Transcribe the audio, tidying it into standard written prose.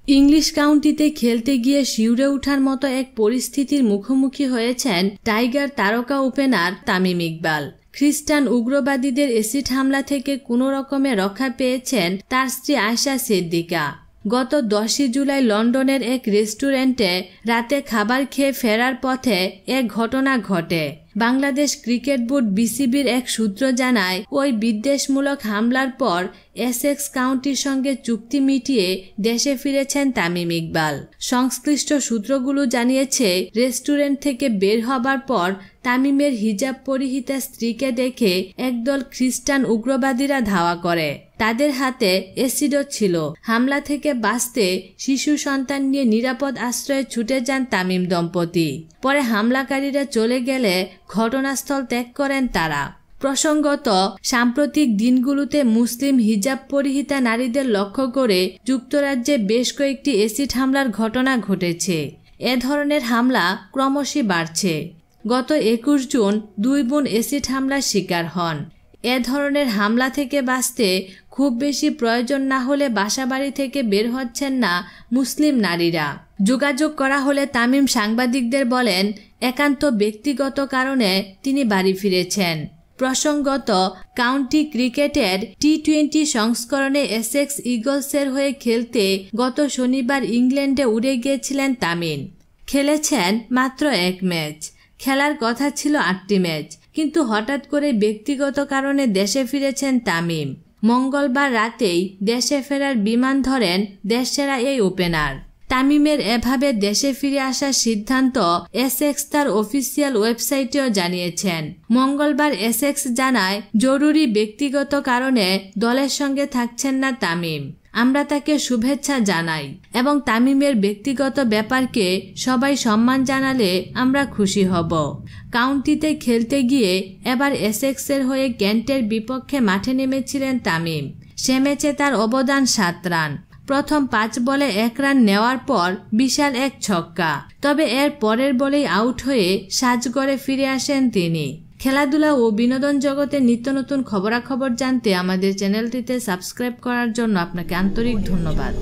English কাউন্টিতে খেলতে গিয়ে শিউরে ওঠার মতো এক পরিস্থিতির মুখোমুখি হয়েছেন টাইগার তারকা ওপেনার তামিম ইকবাল। খ্রিস্টান উগ্রবাদীদের এসিড হামলা থেকে কোনো রকমে রক্ষা পেয়েছেন তার স্ত্রী আয়শা সিদ্দিকা। গত 10 জুলাই লন্ডনের এক রেস্টুরেন্টে রাতে খাবার খেয়ে ফেরার পথে এক ঘটনা ঘটে। বাংলাদেশ ক্রিকেট বোর্ড বিসিবির এক সূত্র জানায়, ওই বিদ্বেষমূলক হামলার পর এসেক্স কাউন্টির সঙ্গে চুক্তি মিটিয়ে দেশে ফিরেছেন তামিম ইকবাল। সংশ্লিষ্ট সূত্রগুলো জানিয়েছে, রেস্টুরেন্ট থেকে বের হবার পর তামিমের হিজাব পরিহিতা স্ত্রীকে দেখে একদল খ্রিস্টান উগ্রবাদীরা ধাওয়া করে। তাদের হাতে অ্যাসিডও ছিল। হামলা থেকে বাঁচতে শিশু সন্তান নিয়ে নিরাপদ আশ্রয়ে ছুটে যান তামিম দম্পতি। পরে হামলাকারীরা চলে গেলে ঘটনাস্থল ত্যাগ করেন তারা। প্রসঙ্গত, সাম্প্রতিক দিনগুলোতে মুসলিম হিজাব পরিহিতা নারীদের লক্ষ্য করে যুক্তরাজ্যে বেশ কয়েকটি অ্যাসিড হামলার ঘটনা ঘটেছে। এ ধরনের হামলা ক্রমশই বাড়ছে। গত 21 জুন 2 বোন অ্যাসিড হামলার শিকার হন। এ ধরনের হামলা থেকে বাঁচতে খুব বেশি প্রয়োজন না হলে বাসাবাড়ি থেকে বের হচ্ছেন না মুসলিম নারীরা। যোগাযোগ করা হলে তামিম সাংবাদিকদের বলেন, একান্ত ব্যক্তিগত কারণে তিনি বাড়ি ফিরেছেন। প্রসঙ্গত, কাউন্টি ক্রিকেটের টি-20 সংস্করণে এসেক্স ইগলসের হয়ে খেলতে গত শনিবার ইংল্যান্ডে উড়ে গিয়েছিলেন তামিম। খেলেছেন মাত্র 1 ম্যাচ। খেলার কথা ছিল 8টি ম্যাচ, কিন্তু হঠাৎ করে ব্যক্তিগত কারণে দেশে ফিরেছেন তামিম। মঙ্গলবার রাতেই দেশে ফেরার বিমান ধরেন দেশসেরা এই ওপেনার। তামিমের এভাবে দেশে ফিরে আসার সিদ্ধান্ত এসেক্স তার অফিসিয়াল ওয়েবসাইটেও জানিয়েছেন। মঙ্গলবার এসেক্স জানায়, জরুরি ব্যক্তিগত কারণে দলের সঙ্গে থাকছেন না তামিম। আমরা তাকে শুভেচ্ছা জানাই এবং তামিমের ব্যক্তিগত ব্যাপারকে সবাই সম্মান জানালে আমরা খুশি হব। কাউন্টিতে খেলতে গিয়ে এবার এসেক্সের হয়ে কেন্টের বিপক্ষে মাঠে নেমেছিলেন তামিম। সে ম্যাচে তার অবদান 7 রান। প্রথম 5 বলে 1 রান নেওয়ার পর বিশাল এক ছক্কা। তবে এর পরের বলেই আউট হয়ে সাজঘরে ফিরে আসেন তিনি। খেলাধুলা ও বিনোদন জগতের নিত্য নতুন খবরাখবর জানতে আমাদের চ্যানেলটিতে সাবস্ক্রাইব করার জন্য আপনাকে আন্তরিক ধন্যবাদ।